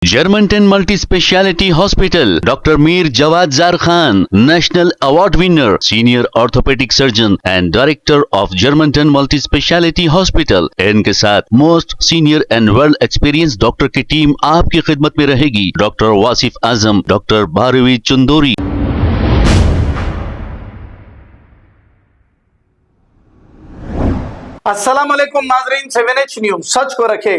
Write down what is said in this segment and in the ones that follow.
Germanton multi speciality hospital, doctor Mir Jawad Zar Khan, national award winner, senior orthopaedic surgeon and director of Germanton multi speciality hospital. इनके साथ most senior and well experience doctor की team आपकी खिदमत में रहेगी। Doctor Wasif Azam, doctor Bharvi Chandori. अस्सलाम वालेकुम नाजरीन, 7H न्यूज सच को रखे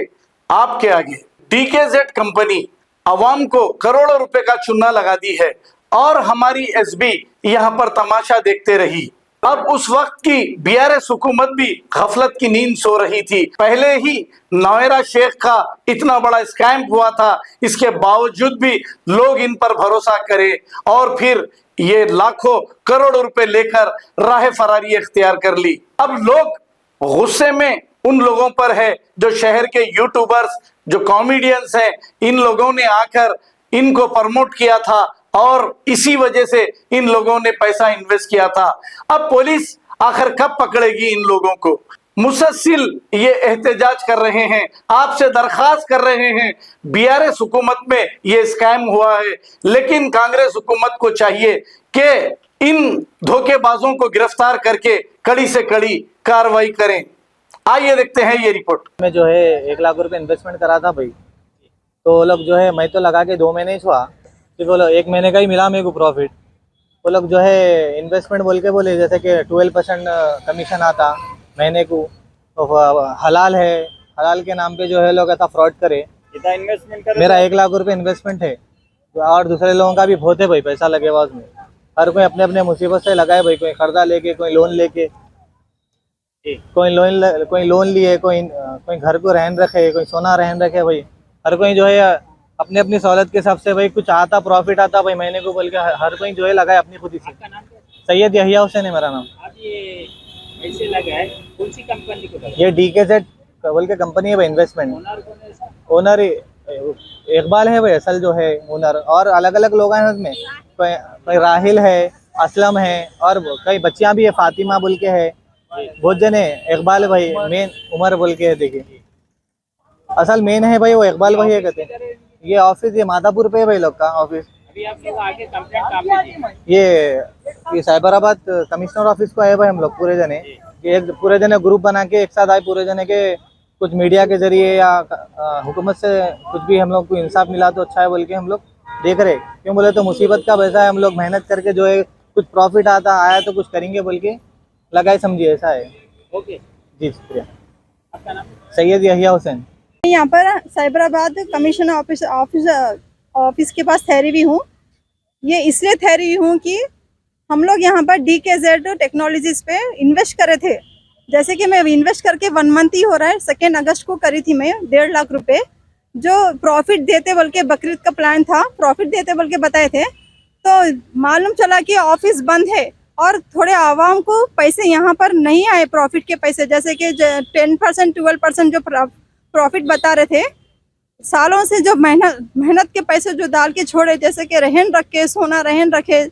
आपके आगे। डीकेजेड कंपनी अवाम को करोड़ों रुपए का चूना लगा दी है और हमारी एसबी यहां पर तमाशा देखते रही। अब उस वक्त की बीआरएस हुकूमत भी गफलत की नींद सो रही थी। पहले ही नवेरा शेख का इतना बड़ा स्कैम हुआ था, इसके बावजूद भी लोग इन पर भरोसा करे और फिर ये लाखों करोड़ों रुपए लेकर राह फरारी इख्तियार कर ली। अब लोग गुस्से में उन लोगों पर है जो शहर के यूट्यूबर्स, जो कॉमेडियंस हैं, इन लोगों ने आकर इनको प्रमोट किया था और इसी वजह से इन लोगों ने पैसा इन्वेस्ट किया था। अब पुलिस आखिर कब पकड़ेगी इन लोगों को? मुसलसल ये एहतजाज कर रहे हैं, आपसे दरखास्त कर रहे हैं। बीआरएस हुकूमत में ये स्कैम हुआ है, लेकिन कांग्रेस हुकूमत को चाहिए कि इन धोखेबाजों को गिरफ्तार करके कड़ी से कड़ी कार्रवाई करें। आइए देखते हैं ये रिपोर्ट। मैं जो है 1 लाख रुपए इन्वेस्टमेंट करा था भाई, तो वो लोग जो है, मैं तो लगा के 2 महीने ही हुआ, फिर वो लोग 1 महीने का ही मिला मेरे को प्रॉफिट। वो लोग जो है इन्वेस्टमेंट बोल के बोले जैसे कि 12% कमीशन आता महीने को, तो हलाल है, हलाल के नाम पे जो है लोग ऐसा फ्रॉड करे। इन्वेस्टमेंट कर मेरा 1 लाख रुपए इन्वेस्टमेंट है और दूसरे लोगों का भी बहुत है भाई, पैसा लगे हुआ उसमें। हर कोई अपने अपने मुसीबत से लगाए भाई, कोई कर्जा लेके, कोई लोन लेके, कोई लोन लिए, कोई घर को रहन रखे, कोई सोना रहन रखे भाई। हर कोई जो है अपने अपनी सहूलत के हिसाब से भाई कुछ आता, प्रॉफिट आता भाई महीने को बोल के हर कोई जो है लगाए अपनी खुद ही से। सैयद यहिया हुसैन है मेरा नाम। अब ये ऐसे लगा है, कौन सी कंपनी को लगा? ये डीकेजेड बोल के कंपनी है भाई, इन्वेस्टमेंट। ओनर कौन है इसका? ओनर इकबाल है भाई असल जो है ओनर, और अलग अलग लोग हैं उसमें, कोई राहिल है, असलम है और कई बच्चियां भी है, फातिमा बोल के है, बहुत जने। इकबाल भाई मेन, उमर बोल के है, देखिए असल मेन है भाई वो इकबाल भाई है कहते हैं। ये ऑफिस ये माधापुर पे है भाई लोग का ऑफिस। अभी आप लोग आगे कंप्लेंट कहाँ पे दी? ये साइबराबाद कमिश्नर ऑफिस को आए भाई हम लोग पूरे जने, एक पूरे जने ग्रुप बना के एक साथ आए पूरे जने के, कुछ मीडिया के जरिए या हुकूमत से कुछ भी हम लोग को इंसाफ मिला तो अच्छा है बोल के हम लोग देख रहे। क्यों बोले तो मुसीबत का पैसा है, हम लोग मेहनत करके जो है कुछ प्रॉफिट आता आया तो कुछ करेंगे बोल के लगाए, समझिए ऐसा है। ओके, जी शुक्रिया। आपका नाम? सैयद यहिया हुसैन। यहाँ पर साइबराबाद कमीशन ऑफिस के पास ठहरी हुई हूँ। ये इसलिए ठहरी हुई हूँ कि हम लोग यहाँ पर डीकेजेड टेक्नोलॉजीज पे इन्वेस्ट करे थे। जैसे कि मैं इन्वेस्ट करके 1 मंथ ही हो रहा है, 2 अगस्त को करी थी मैं 1.5 लाख रुपए, जो प्रॉफिट देते बोल के बकरीद का प्लान था, प्रॉफिट देते बोल के बताए थे। तो मालूम चला कि ऑफिस बंद है और थोड़े आवाम को पैसे यहाँ पर नहीं आए, प्रॉफिट के पैसे, जैसे कि 10% 12% जो प्रॉफिट बता रहे थे। सालों से जो मेहनत के पैसे जो डाल के छोड़े, जैसे कि रहन रख के, सोना रहन रखे,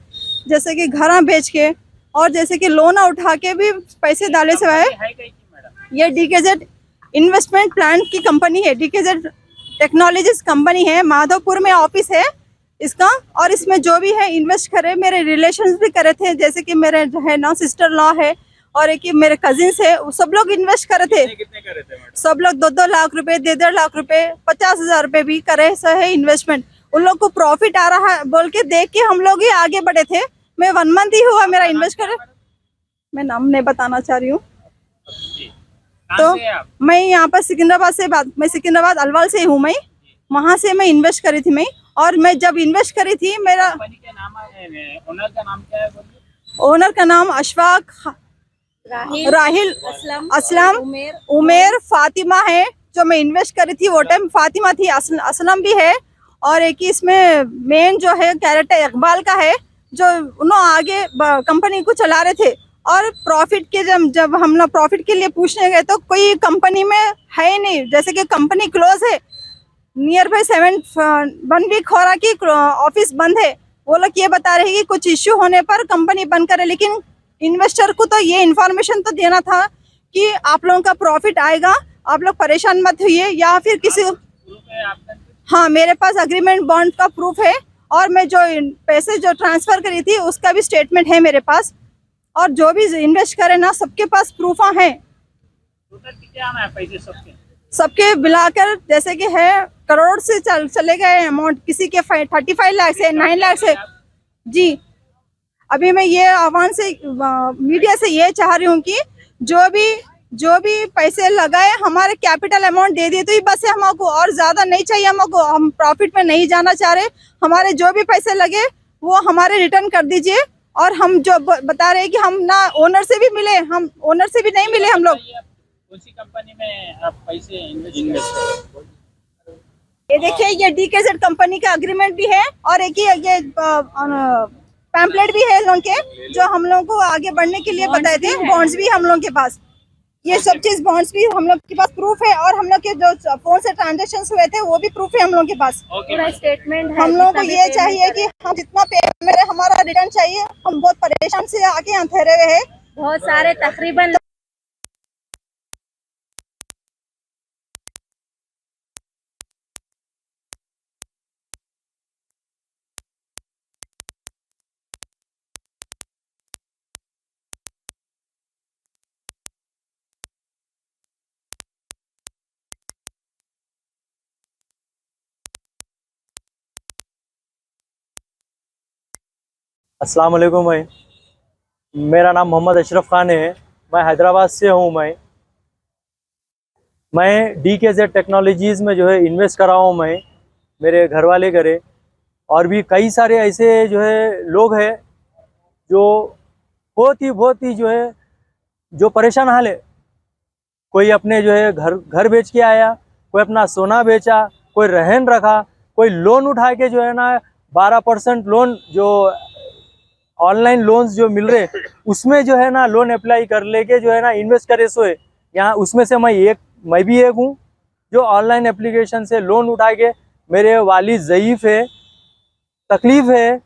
जैसे कि घर बेच के और जैसे कि लोन उठा के भी पैसे डाले से आए। ये डीकेजेड इन्वेस्टमेंट प्लान की कंपनी है, डीकेजेड टेक्नोलॉजीज कंपनी है, माधवपुर में ऑफिस है इसका। और इसमें जो भी है इन्वेस्ट करे, मेरे रिलेशंस भी करे थे, जैसे कि मेरे जो है ना सिस्टर लॉ है और एक मेरे कजिन्स है, वो सब लोग इन्वेस्ट करे थे। कितने करे थे मैडम? सब लोग 2-2 लाख रुपए, 1.5 लाख रुपए, 50,000 रुपए भी करे है इन्वेस्टमेंट। उन लोग को प्रॉफिट आ रहा है बोल के देख के हम लोग ही आगे बढ़े थे। मैं 1 मंथ ही हुआ मेरा इन्वेस्ट करे, मैं नाम नहीं बताना चाह रही हूँ। तो मैं यहाँ पर मैं सिकंदराबाद अलवाल से हूँ। मैं वहाँ से मैं इन्वेस्ट करी थी मैं, और मैं जब इन्वेस्ट करी थी मेरा कंपनी का नाम है, ओनर का नाम क्या है बोलिए? ओनर का नाम अशफाक, राहिल, असलम, उमेर, फातिमा है। जो मैं इन्वेस्ट करी थी वो टाइम फातिमा थी, असलम भी है, और एक इसमें मेन जो है कैरेक्टर इकबाल का है, जो उन्होंने आगे कंपनी को चला रहे थे। और प्रॉफिट के जब हम लोग प्रॉफिट के लिए पूछने गए तो कोई कंपनी में है ही नहीं, जैसे कि कंपनी क्लोज है, नियर बाई 1 वीक हो रहा कि ऑफिस बंद है। वो लोग ये बता रहे हैं कि कुछ इश्यू होने पर कंपनी बंद करे, लेकिन इन्वेस्टर को तो ये इन्फॉर्मेशन तो देना था कि आप लोगों का प्रॉफिट आएगा, आप लोग परेशान मत होइए, या फिर किसी हाँ, मेरे पास अग्रीमेंट बॉन्ड का प्रूफ है और मैं जो पैसे जो ट्रांसफर करी थी उसका भी स्टेटमेंट है मेरे पास, और जो भी इन्वेस्ट करे ना सबके पास प्रूफ हैं। टोटल कितने आना है पैसे सबके? सबके मिलाकर जैसे कि है करोड़ से चले गए अमाउंट, किसी के 35 लाख से 9 लाख से। जी, अभी मैं ये आह्वान से मीडिया से ये चाह रही हूँ कि जो भी पैसे लगाए हमारे कैपिटल अमाउंट दे दिए तो ही बस है हमको, और ज्यादा नहीं चाहिए हमको। हम प्रॉफिट में नहीं जाना चाह रहे, हमारे जो भी पैसे लगे वो हमारे रिटर्न कर दीजिए। और हम जो बता रहे हैं कि हम ना ओनर से भी मिले, हम ओनर से भी नहीं मिले हम लोग। कौन सी कंपनी में आप पैसे इन्वेस्ट करें? ये देखिए, ये DKZ कंपनी का एग्रीमेंट भी है और एक ये पैम्पलेट भी है लोगों के, जो हम लोगों को आगे बढ़ने के लिए बताए थे। बॉन्ड्स भी हम लोगों के पास, ये सब चीज बॉन्ड्स भी हम लोग के पास प्रूफ है, और हम लोग के जो फोन से ट्रांजेक्शन हुए थे वो भी प्रूफ है हम लोग के पास। पूरा स्टेटमेंट है। हम लोगों को ये चाहिए कि हम जितना पेमेंट है हमारा रिटर्न चाहिए। हम बहुत परेशान से आके यहाँ ठहरे हुए हैं। बहुत सारे तकरीबन अस्सलाम वालेकुम भाई, मेरा नाम मोहम्मद अशरफ खान है। मैं हैदराबाद से हूँ। मैं DKZ टेक्नोलॉजीज़ में जो है इन्वेस्ट कर रहा हूँ। मैं, मेरे घर वाले करे, और भी कई सारे ऐसे जो है लोग हैं जो बहुत ही जो है जो परेशान हाल है। कोई अपने जो है घर बेच के आया, कोई अपना सोना बेचा, कोई रहन रखा, कोई लोन उठा के जो है ना 12% लोन जो ऑनलाइन लोन्स जो मिल रहे उसमें जो है ना लोन अप्लाई कर लेके जो है ना इन्वेस्ट करे। सो है यहाँ, उसमें से मैं भी एक हूँ जो ऑनलाइन एप्लीकेशन से लोन उठा के, मेरे वालिद ज़ईफ़ है, तकलीफ़ है,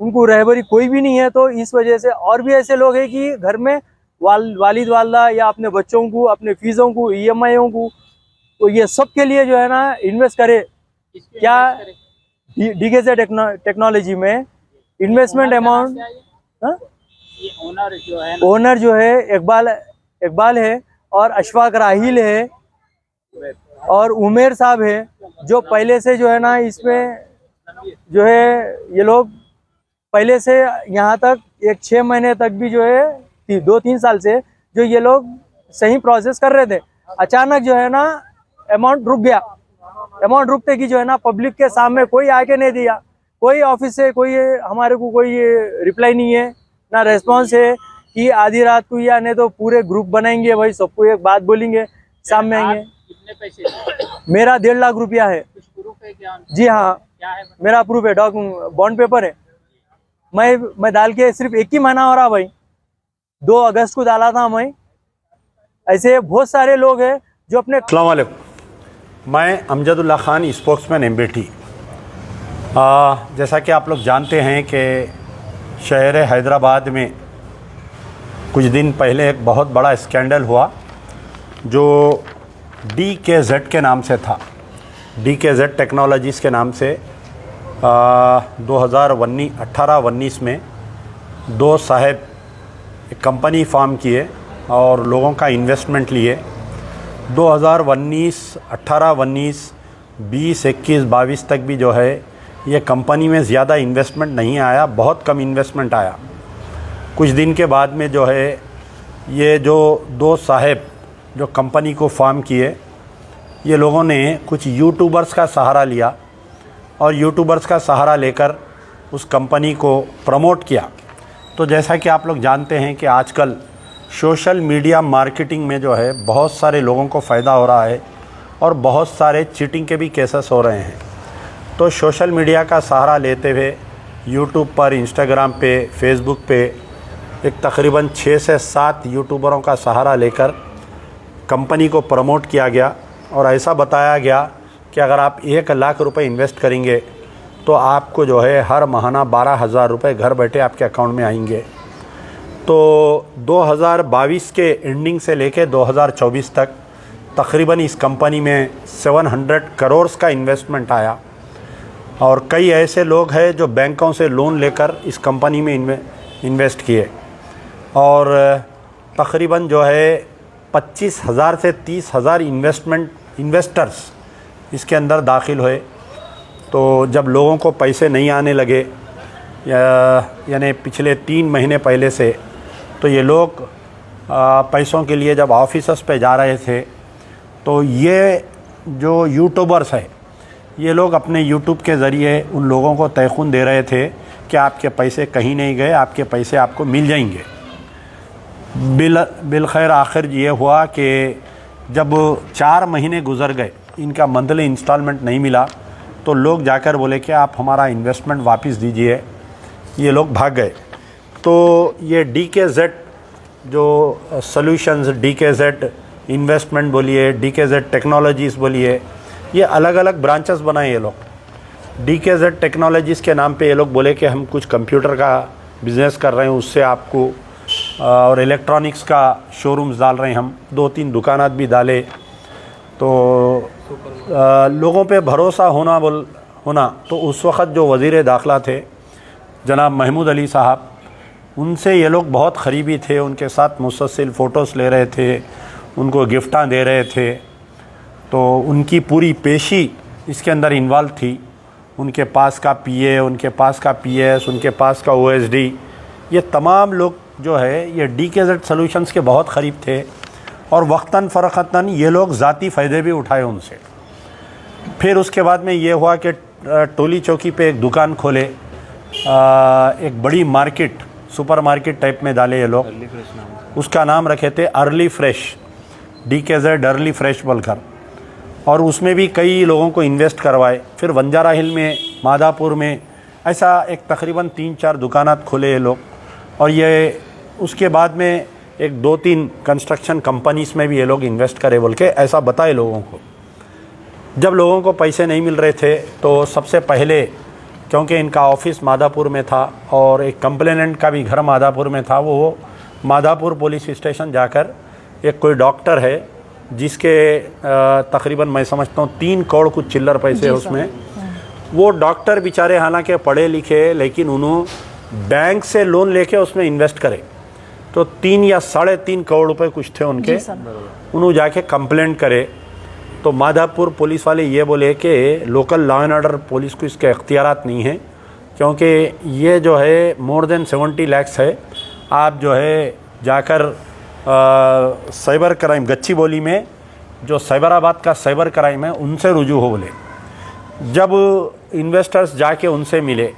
उनको रहबरी कोई भी नहीं है। तो इस वजह से और भी ऐसे लोग हैं कि घर में वालिद वालदा या अपने बच्चों को, अपने फीसों को, EMI को, तो ये सब के लिए जो है ना इन्वेस्ट करे। क्या DKZ टेक्नोलॉजी में इन्वेस्टमेंट अमाउंट, ओनर जो है इकबाल है, और अशफाक राहिल है, और उमेर साहब है, जो पहले से जो है ना इसमें जो है ये लोग पहले से यहाँ तक 6 महीने तक भी जो है 2-3 साल से जो ये लोग सही प्रोसेस कर रहे थे। अचानक जो है ना अमाउंट रुक गया। अमाउंट रुकते कि जो है ना पब्लिक के सामने कोई आके नहीं दिया, कोई ऑफिस से कोई हमारे को कोई रिप्लाई नहीं है, ना रेस्पॉन्स है कि आधी रात को या नहीं तो पूरे ग्रुप बनाएंगे भाई, सबको एक बात बोलेंगे, सामने आएंगे। कितने पैसे? मेरा 1.5 लाख रुपया है। कुछ प्रूफ है क्या? जी हाँ, क्या है? मेरा प्रूफ है, बॉन्ड पेपर है। मैं डाल के सिर्फ 1 ही महीना हो रहा भाई, 2 अगस्त को डाला था मैं। ऐसे बहुत सारे लोग हैं जो अपने। अस्सलाम वालेकुम, मैं अमजदुल्ला खान, स्पोक्समैन एमबीटी। जैसा कि आप लोग जानते हैं कि शहर हैदराबाद में कुछ दिन पहले एक बहुत बड़ा स्कैंडल हुआ जो DKZ के नाम से था। DKZ टेक्नोलॉजीज़ के नाम से 2018-19 में 2 साहब एक कंपनी फॉर्म किए और लोगों का इन्वेस्टमेंट लिए। 2019, 18, 19, 20, 21, 22 तक भी जो है ये कंपनी में ज़्यादा इन्वेस्टमेंट नहीं आया, बहुत कम इन्वेस्टमेंट आया। कुछ दिन के बाद में जो है ये जो 2 साहब जो कंपनी को फॉर्म किए, ये लोगों ने कुछ यूट्यूबर्स का सहारा लिया और यूट्यूबर्स का सहारा लेकर उस कंपनी को प्रमोट किया। तो जैसा कि आप लोग जानते हैं कि आजकल सोशल मीडिया मार्केटिंग में जो है बहुत सारे लोगों को फ़ायदा हो रहा है और बहुत सारे चीटिंग के भी केसेस हो रहे हैं। तो सोशल मीडिया का सहारा लेते हुए यूट्यूब पर, इंस्टाग्राम पे, फेसबुक पे एक तकरीबन 6 से 7 यूट्यूबरों का सहारा लेकर कंपनी को प्रमोट किया गया और ऐसा बताया गया कि अगर आप 1 लाख रुपए इन्वेस्ट करेंगे तो आपको जो है हर महीना 12,000 रुपये घर बैठे आपके अकाउंट में आएंगे। तो 2022 के एंडिंग से लेके 2024 तक तकरीबन इस कंपनी में 700 करोड़ का इन्वेस्टमेंट आया और कई ऐसे लोग हैं जो बैंकों से लोन लेकर इस कंपनी में इन्वेस्ट किए और तकरीबन जो है 25,000 से 30,000 इन्वेस्टर्स इसके अंदर दाखिल हुए। तो जब लोगों को पैसे नहीं आने लगे यानी पिछले 3 महीने पहले से, तो ये लोग पैसों के लिए जब ऑफिसर्स पे जा रहे थे तो ये जो यूट्यूबर्स है ये लोग अपने यूट्यूब के ज़रिए उन लोगों को तयख़ुन दे रहे थे कि आपके पैसे कहीं नहीं गए, आपके पैसे आपको मिल जाएंगे। बिलखैर आखिर ये हुआ कि जब 4 महीने गुजर गए, इनका मंथली इंस्टॉलमेंट नहीं मिला, तो लोग जाकर बोले कि आप हमारा इन्वेस्टमेंट वापस दीजिए। ये लोग भाग गए। तो ये DKZ जो सॉल्यूशंस, DKZ इन्वेस्टमेंट बोलिए, DKZ टेक्नोलॉजीज़ बोलिए, ये अलग अलग ब्रांचेस बनाए ये लोग। DKZ टेक्नोलॉजीज़ के नाम पे ये लोग बोले कि हम कुछ कंप्यूटर का बिज़नेस कर रहे हैं, उससे आपको और इलेक्ट्रॉनिक्स का शोरूम्स डाल रहे हैं, हम 2-3 दुकानात भी डाले। तो लोगों पे भरोसा होना तो उस वक़्त जो वज़ीर दाखिला थे जनाब महमूद अली साहब, उनसे ये लोग बहुत क़रीबी थे, उनके साथ मुसलसल फ़ोटोज़ ले रहे थे, उनको गिफ्टां दे रहे थे। तो उनकी पूरी पेशी इसके अंदर इन्वॉल्व थी। उनके पास का PA, उनके पास का PS, उनके पास का OSD, ये तमाम लोग जो है ये DKZ सॉल्यूशंस के बहुत क़रीब थे और वक्तन फ़रक़तन ये लोग ज़ाती फ़ायदे भी उठाए उनसे। फिर उसके बाद में ये हुआ कि टोली चौकी पे एक दुकान खोले, एक बड़ी मार्केट, सुपर मार्केट टाइप में डाले ये लोग। उसका नाम रखे थे early fresh, DKZ early fresh बोलकर, और उसमें भी कई लोगों को इन्वेस्ट करवाए। फिर बंजारा हिल में, मादापुर में, ऐसा एक तकरीबन 3-4 दुकानात खोले ये लोग। और ये उसके बाद में एक 2-3 कंस्ट्रक्शन कंपनीज़ में भी ये लोग इन्वेस्ट करे बोल के ऐसा बताए लोगों को। जब लोगों को पैसे नहीं मिल रहे थे तो सबसे पहले, क्योंकि इनका ऑफिस मादापुर में था और एक कंप्लेनेंट का भी घर मादापुर में था, वो मादापुर पुलिस स्टेशन जाकर एक कोई डॉक्टर है जिसके तकरीबन मैं समझता हूँ 3 करोड़ कुछ चिल्लर पैसे है उसमें। वो डॉक्टर बेचारे हालांकि पढ़े लिखे, लेकिन उन्होंने बैंक से लोन लेके उसमें इन्वेस्ट करे। तो 3 या 3.5 करोड़ रुपए कुछ थे उनके। उन्होंने जाके कंप्लेंट करे तो माधापुर पुलिस वाले ये बोले कि local law and order police को इसके इख्तियारात नहीं है, क्योंकि ये जो है मोर देन 70 लाख है। आप जो है जाकर साइबर क्राइम गच्चीबोली में जो साइबराबाद का साइबर क्राइम है उनसे रुजू हो बोले। जब इन्वेस्टर्स जाके उनसे मिले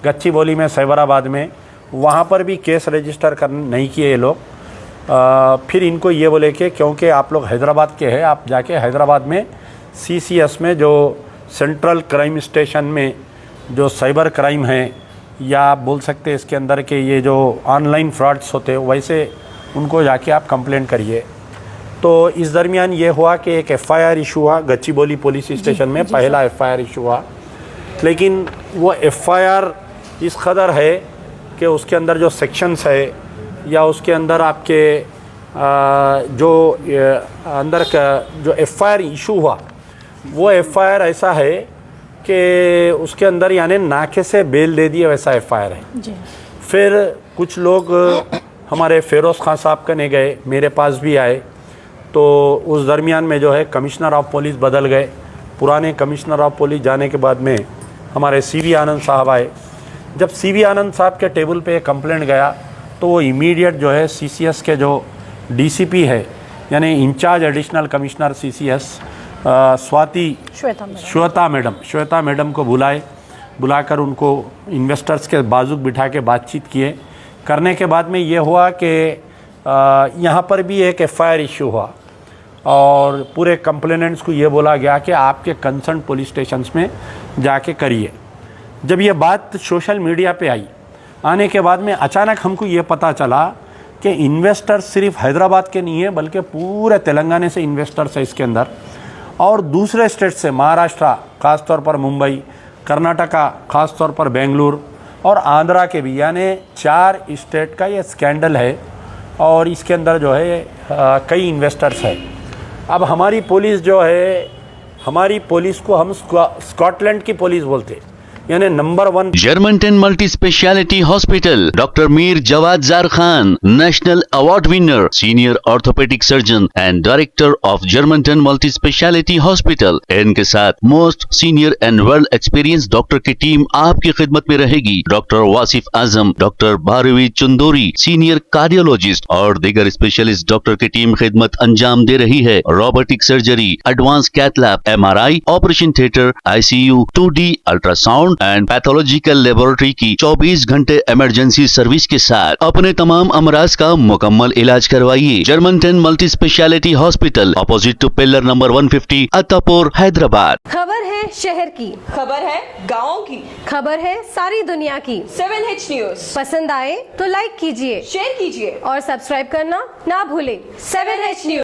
गच्चीबोली में, साइबराबाद में, वहाँ पर भी केस रजिस्टर नहीं किए ये लोग। फिर इनको ये बोले कि क्योंकि आप लोग हैदराबाद के हैं, आप जाके हैदराबाद में CCS में जो सेंट्रल क्राइम स्टेशन में जो साइबर क्राइम है, या आप बोल सकते हैं इसके अंदर के ये जो ऑनलाइन फ्रॉड्स होते हैं, वैसे उनको जाके आप कंप्लेंट करिए। तो इस दरमियान ये हुआ कि एक FIR इशू हुआ गच्चीबोली पुलिस स्टेशन में, पहला FIR इशू हुआ। लेकिन वो FIR इस कदर है कि उसके अंदर जो सेक्शंस है या उसके अंदर आपके जो अंदर का जो FIR इशू हुआ, वो FIR ऐसा है कि उसके अंदर यानी नाके से बेल दे दिए वैसा FIR है जी। फिर कुछ लोग हमारे फ़िरोज़ खान साहब कने गए, मेरे पास भी आए। तो उस दरमियान में जो है कमिश्नर ऑफ पुलिस बदल गए। पुराने कमिश्नर ऑफ पुलिस जाने के बाद में हमारे CV आनंद साहब आए। जब CV आनंद साहब के टेबल पे कंप्लेंट गया तो वो इमीडिएट जो है CCS के जो DCP है, यानी incharge additional commissioner CCS Shweta madam को बुलाकर उनको इन्वेस्टर्स के बाजुक बिठा के बातचीत किए। करने के बाद में ये हुआ कि यहाँ पर भी एक FIR इशू हुआ और पूरे कंप्लेनेंट्स को ये बोला गया कि आपके कंसर्न पुलिस स्टेशंस में जाके करिए। जब ये बात सोशल मीडिया पे आई, आने के बाद में अचानक हमको ये पता चला कि इन्वेस्टर्स सिर्फ हैदराबाद के नहीं है बल्कि पूरे तेलंगाना से इन्वेस्टर्स है इसके अंदर, और दूसरे स्टेट से महाराष्ट्र, ख़ास तौर पर मुंबई, कर्नाटका, ख़ास तौर पर बेंगलुरु और आंध्रा के भी, यानी 4 स्टेट का ये स्कैंडल है। और इसके अंदर जो है कई इन्वेस्टर्स है। अब हमारी पुलिस जो है, हमारी पुलिस को हम स्कॉटलैंड की पुलिस बोलते हैं, यानी number 1। Germanten multi speciality hospital, doctor Mir Jawad Zar Khan, national award winner, senior orthopaedic surgeon and director of Germanton multi speciality hospital. इनके साथ most senior and well experience doctor की टीम आपकी खिदमत में रहेगी। Doctor Wasif Azam, doctor Bharvi Chandori, senior cardiologist और दीगर स्पेशलिस्ट डॉक्टर की टीम खिदमत अंजाम दे रही है। Robotic surgery, advance cath lab, MRI, operation theatre, ICU, 2D ultrasound and pathological laboratory की 24 घंटे इमरजेंसी सर्विस के साथ अपने तमाम अमराज का मुकम्मल इलाज करवाइए। Germanton multi speciality hospital, opposite to pillar number 150, Attapur, Hyderabad. खबर है शहर की, खबर है गाँव की, खबर है सारी दुनिया की। 7H न्यूज पसंद आए तो लाइक कीजिए, शेयर कीजिए और सब्सक्राइब करना ना भूले। 7H news.